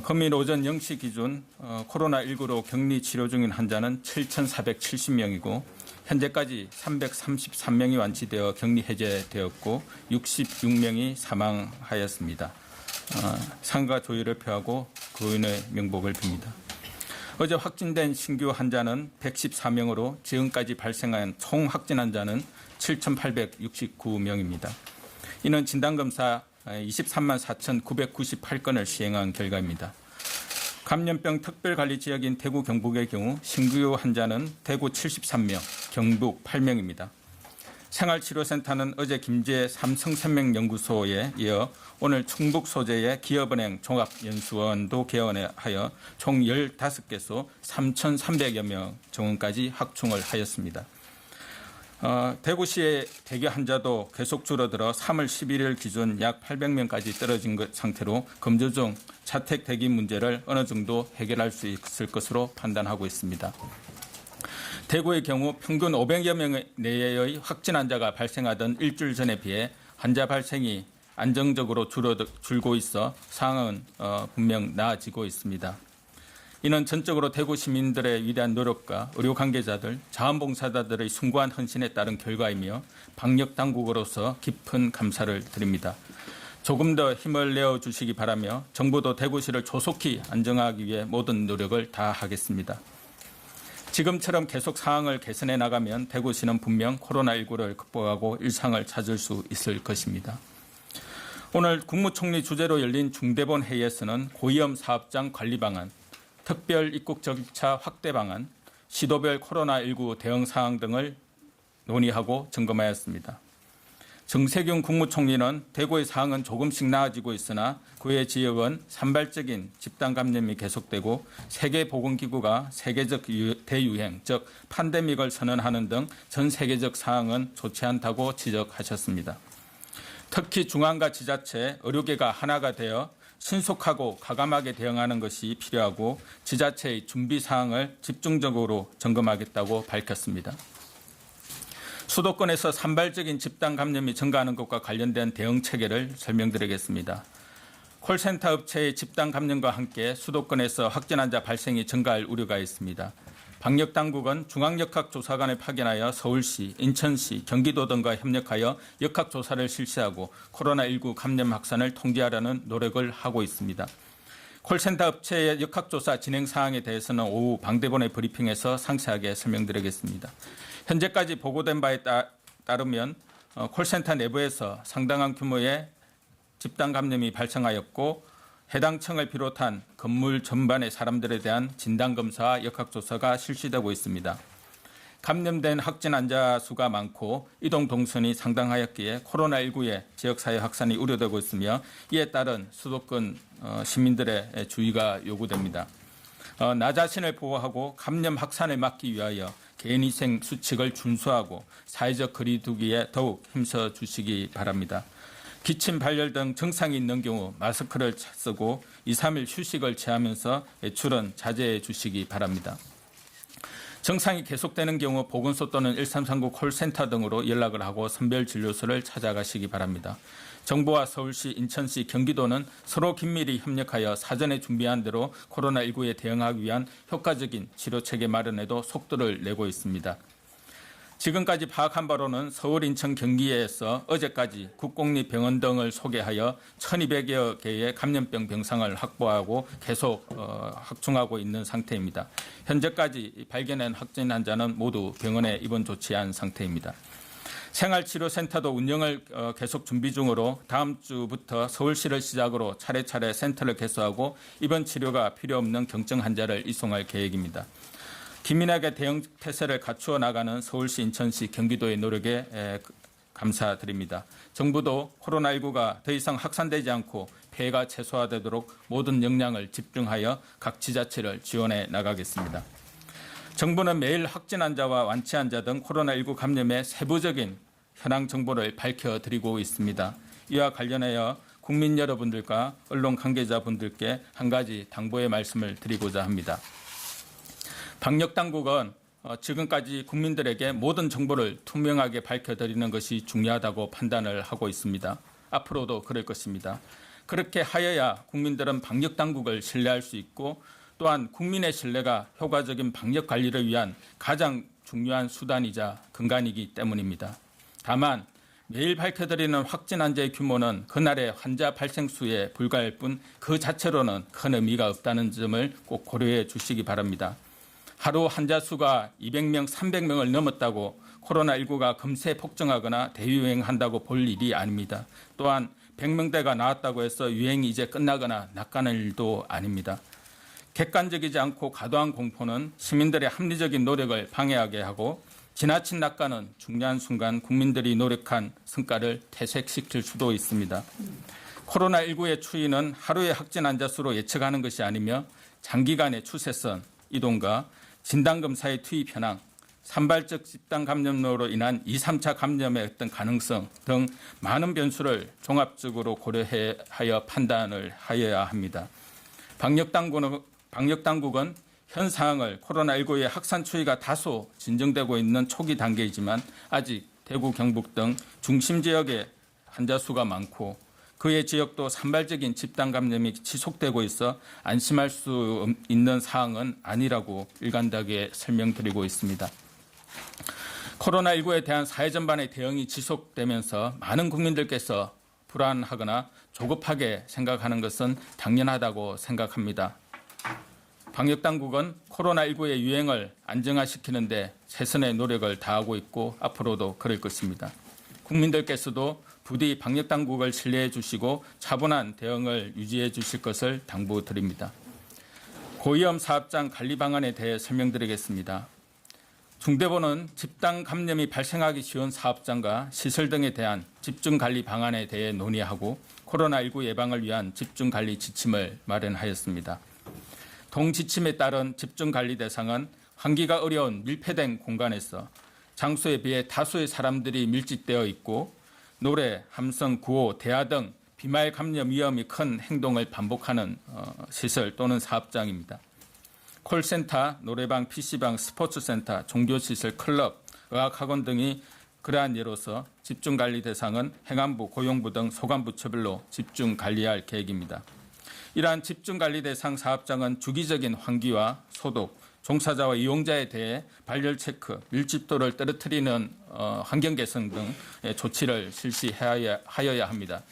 금일 오전 0시 기준 코로나19로 격리 치료 중인 환자는 7,470명이고 현재까지 333명이 완치되어 격리 해제되었고 66명이 사망하였습니다. 상가 조의를 표하고 고인의 명복을 빕니다. 어제 확진된 신규 환자는 114명으로 지금까지 발생한 총 확진 환자는 7,869명입니다. 이는 진단검사 23만 4,998건을 시행한 결과입니다. 감염병 특별관리지역인 대구 경북의 경우 신규 환자는 대구 73명, 경북 8명입니다. 생활치료센터는 어제 김제 삼성생명연구소에 이어 오늘 충북 소재의 기업은행 종합연수원도 개원하여 총 15개소 3,300여 명 정원까지 확충을 하였습니다. 대구시의 대기 환자도 계속 줄어들어 3월 11일 기준 약 800명까지 떨어진 상태로 검조 중 자택 대기 문제를 어느 정도 해결할 수 있을 것으로 판단하고 있습니다. 대구의 경우 평균 500여 명 내외의 확진 환자가 발생하던 일주일 전에 비해 환자 발생이 안정적으로 줄고 있어 상황은 분명 나아지고 있습니다. 이는 전적으로 대구 시민들의 위대한 노력과 의료 관계자들, 자원봉사자들의 숭고한 헌신에 따른 결과이며 방역 당국으로서 깊은 감사를 드립니다. 조금 더 힘을 내어주시기 바라며 정부도 대구시를 조속히 안정화하기 위해 모든 노력을 다하겠습니다. 지금처럼 계속 상황을 개선해 나가면 대구시는 분명 코로나19를 극복하고 일상을 찾을 수 있을 것입니다. 오늘 국무총리 주재로 열린 중대본 회의에서는 고위험 사업장 관리 방안, 특별 입국 절차 확대 방안, 시도별 코로나19 대응 사항 등을 논의하고 점검하였습니다. 정세균 국무총리는 대구의 상황은 조금씩 나아지고 있으나 그의 지역은 산발적인 집단 감염이 계속되고 세계보건기구가 세계적 대유행, 즉 팬데믹을 선언하는 등 전 세계적 상황은 좋지 않다고 지적하셨습니다. 특히 중앙과 지자체, 의료계가 하나가 되어 신속하고 과감하게 대응하는 것이 필요하고 지자체의 준비 사항을 집중적으로 점검하겠다고 밝혔습니다. 수도권에서 산발적인 집단 감염이 증가하는 것과 관련된 대응 체계를 설명드리겠습니다. 콜센터 업체의 집단 감염과 함께 수도권에서 확진 환자 발생이 증가할 우려가 있습니다. 방역당국은 중앙역학조사관을 파견하여 서울시, 인천시, 경기도 등과 협력하여 역학조사를 실시하고 코로나19 감염 확산을 통제하려는 노력을 하고 있습니다. 콜센터 업체의 역학조사 진행 사항에 대해서는 오후 방대본의 브리핑에서 상세하게 설명드리겠습니다. 현재까지 보고된 바에 따르면 콜센터 내부에서 상당한 규모의 집단 감염이 발생하였고 해당 층을 비롯한 건물 전반의 사람들에 대한 진단검사와 역학조사가 실시되고 있습니다. 감염된 확진 환자 수가 많고 이동 동선이 상당하였기에 코로나19의 지역사회 확산이 우려되고 있으며 이에 따른 수도권 시민들의 주의가 요구됩니다. 나 자신을 보호하고 감염 확산을 막기 위하여 개인위생 수칙을 준수하고 사회적 거리 두기에 더욱 힘써 주시기 바랍니다. 기침, 발열 등 증상이 있는 경우 마스크를 쓰고 2, 3일 휴식을 취하면서 외출은 자제해 주시기 바랍니다. 증상이 계속되는 경우 보건소 또는 1339 콜센터 등으로 연락을 하고 선별진료소를 찾아가시기 바랍니다. 정부와 서울시, 인천시, 경기도는 서로 긴밀히 협력하여 사전에 준비한 대로 코로나19에 대응하기 위한 효과적인 치료체계 마련에도 속도를 내고 있습니다. 지금까지 파악한 바로는 서울, 인천, 경기에서 어제까지 국공립병원 등을 소개하여 1,200여 개의 감염병 병상을 확보하고 계속 확충하고 있는 상태입니다. 현재까지 발견한 확진 환자는 모두 병원에 입원 조치한 상태입니다. 생활치료센터도 운영을 계속 준비 중으로 다음 주부터 서울시를 시작으로 차례차례 센터를 개소하고 입원 치료가 필요 없는 경증 환자를 이송할 계획입니다. 기민하게 대응 태세를 갖추어 나가는 서울시, 인천시, 경기도의 노력에 감사드립니다. 정부도 코로나19가 더 이상 확산되지 않고 피해가 최소화되도록 모든 역량을 집중하여 각 지자체를 지원해 나가겠습니다. 정부는 매일 확진 환자와 완치 환자 등 코로나19 감염의 세부적인 현황 정보를 밝혀드리고 있습니다. 이와 관련하여 국민 여러분들과 언론 관계자분들께 한 가지 당부의 말씀을 드리고자 합니다. 방역당국은 지금까지 국민들에게 모든 정보를 투명하게 밝혀드리는 것이 중요하다고 판단을 하고 있습니다. 앞으로도 그럴 것입니다. 그렇게 하여야 국민들은 방역 당국을 신뢰할 수 있고 또한 국민의 신뢰가 효과적인 방역 관리를 위한 가장 중요한 수단이자 근간이기 때문입니다. 다만 매일 밝혀드리는 확진 환자의 규모는 그날의 환자 발생 수에 불과할 뿐 그 자체로는 큰 의미가 없다는 점을 꼭 고려해 주시기 바랍니다. 하루 환자 수가 200명, 300명을 넘었다고 코로나19가 금세 폭증하거나 대유행한다고 볼 일이 아닙니다. 또한 100명대가 나왔다고 해서 유행이 이제 끝나거나 낚아낼 일도 아닙니다. 객관적이지 않고 과도한 공포는 시민들의 합리적인 노력을 방해하게 하고 지나친 낙관은 중요한 순간 국민들이 노력한 성과를 퇴색시킬 수도 있습니다. 코로나19의 추이는 하루의 확진 환자 수로 예측하는 것이 아니며 장기간의 추세선 이동과 진단검사의 투입 현황, 산발적 집단 감염으로 인한 2, 3차 감염의 어떤 가능성 등 많은 변수를 종합적으로 고려하여 판단을 하여야 합니다. 방역당국은 현 상황을 코로나19의 확산 추이가 다소 진정되고 있는 초기 단계이지만 아직 대구, 경북 등 중심 지역에 환자 수가 많고 그의 지역도 산발적인 집단 감염이 지속되고 있어 안심할 수 있는 사항은 아니라고 일관되게 설명드리고 있습니다. 코로나19에 대한 사회 전반의 대응이 지속되면서 많은 국민들께서 불안하거나 조급하게 생각하는 것은 당연하다고 생각합니다. 방역당국은 코로나19의 유행을 안정화시키는 데 최선의 노력을 다하고 있고 앞으로도 그럴 것입니다. 국민들께서도 부디 방역당국을 신뢰해 주시고 차분한 대응을 유지해 주실 것을 당부드립니다. 고위험 사업장 관리 방안에 대해 설명드리겠습니다. 중대본은 집단 감염이 발생하기 쉬운 사업장과 시설 등에 대한 집중관리 방안에 대해 논의하고 코로나19 예방을 위한 집중관리 지침을 마련하였습니다. 동지침에 따른 집중관리 대상은 환기가 어려운 밀폐된 공간에서 장소에 비해 다수의 사람들이 밀집되어 있고 노래, 함성, 구호, 대화 등 비말 감염 위험이 큰 행동을 반복하는 시설 또는 사업장입니다. 콜센터, 노래방, PC방, 스포츠센터, 종교시설, 클럽, 의학학원 등이 그러한 예로서 집중관리 대상은 행안부, 고용부 등 소관부처별로 집중관리할 계획입니다. 이러한 집중관리 대상 사업장은 주기적인 환기와 소독, 종사자와 이용자에 대해 발열 체크, 밀집도를 떨어뜨리는 환경 개선 등의 조치를 실시하여야 합니다.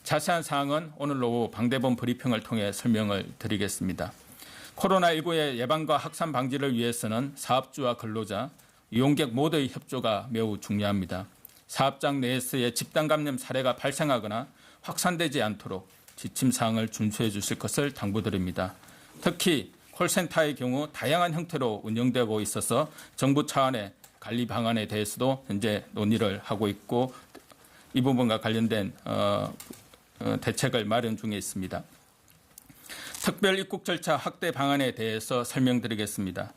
자세한 사항은 오늘 오후 방대본 브리핑을 통해 설명을 드리겠습니다. 코로나19의 예방과 확산 방지를 위해서는 사업주와 근로자, 이용객 모두의 협조가 매우 중요합니다. 사업장 내에서의 집단 감염 사례가 발생하거나 확산되지 않도록 지침 사항을 준수해 주실 것을 당부드립니다. 특히 콜센터의 경우 다양한 형태로 운영되고 있어서 정부 차원의 관리 방안에 대해서도 현재 논의를 하고 있고 이 부분과 관련된 대책을 마련 중에 있습니다. 특별 입국 절차 확대 방안에 대해서 설명드리겠습니다.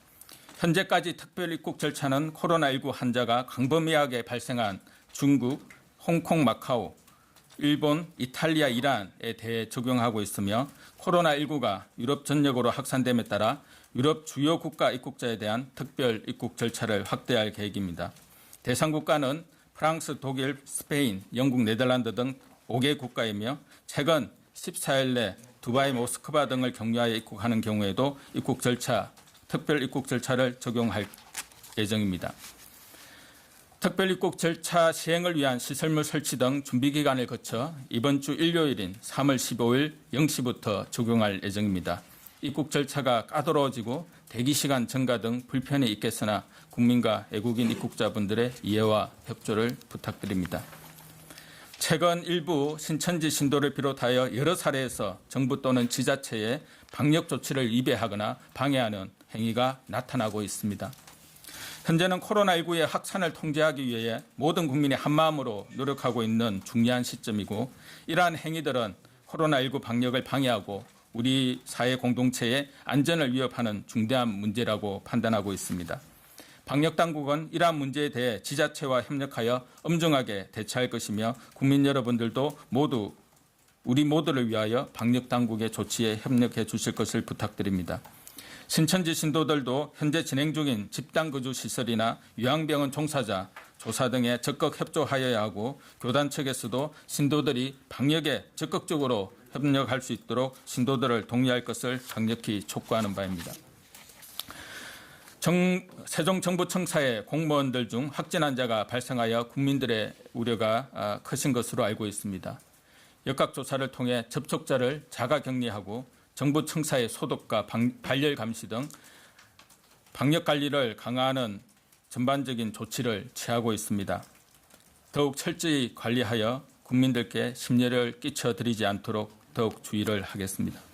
현재까지 특별 입국 절차는 코로나19 환자가 광범위하게 발생한 중국, 홍콩, 마카오, 일본, 이탈리아, 이란에 대해 적용하고 있으며 코로나19가 유럽 전역으로 확산됨에 따라 유럽 주요 국가 입국자에 대한 특별 입국 절차를 확대할 계획입니다. 대상 국가는 프랑스, 독일, 스페인, 영국, 네덜란드 등 5개 국가이며 최근 14일 내 두바이, 모스크바 등을 경유하여 입국하는 경우에도 특별 입국 절차를 적용할 예정입니다. 특별 입국 절차 시행을 위한 시설물 설치 등 준비 기간을 거쳐 이번 주 일요일인 3월 15일 0시부터 적용할 예정입니다. 입국 절차가 까다로워지고 대기 시간 증가 등 불편이 있겠으나 국민과 외국인 입국자분들의 이해와 협조를 부탁드립니다. 최근 일부 신천지 신도를 비롯하여 여러 사례에서 정부 또는 지자체의 방역 조치를 위배하거나 방해하는 행위가 나타나고 있습니다. 현재는 코로나19의 확산을 통제하기 위해 모든 국민이 한마음으로 노력하고 있는 중요한 시점이고 이러한 행위들은 코로나19 방역을 방해하고 우리 사회 공동체의 안전을 위협하는 중대한 문제라고 판단하고 있습니다. 방역당국은 이러한 문제에 대해 지자체와 협력하여 엄중하게 대처할 것이며 국민 여러분들도 모두 우리 모두를 위하여 방역당국의 조치에 협력해 주실 것을 부탁드립니다. 신천지 신도들도 현재 진행 중인 집단거주시설이나 요양병원 종사자, 조사 등에 적극 협조하여야 하고 교단 측에서도 신도들이 방역에 적극적으로 협력할 수 있도록 신도들을 독려할 것을 강력히 촉구하는 바입니다. 세종정부청사의 공무원들 중 확진 환자가 발생하여 국민들의 우려가 크신 것으로 알고 있습니다. 역학조사를 통해 접촉자를 자가격리하고 정부청사의 소독과 발열 감시 등 방역관리를 강화하는 전반적인 조치를 취하고 있습니다. 더욱 철저히 관리하여 국민들께 심려를 끼쳐드리지 않도록 더욱 주의를 하겠습니다.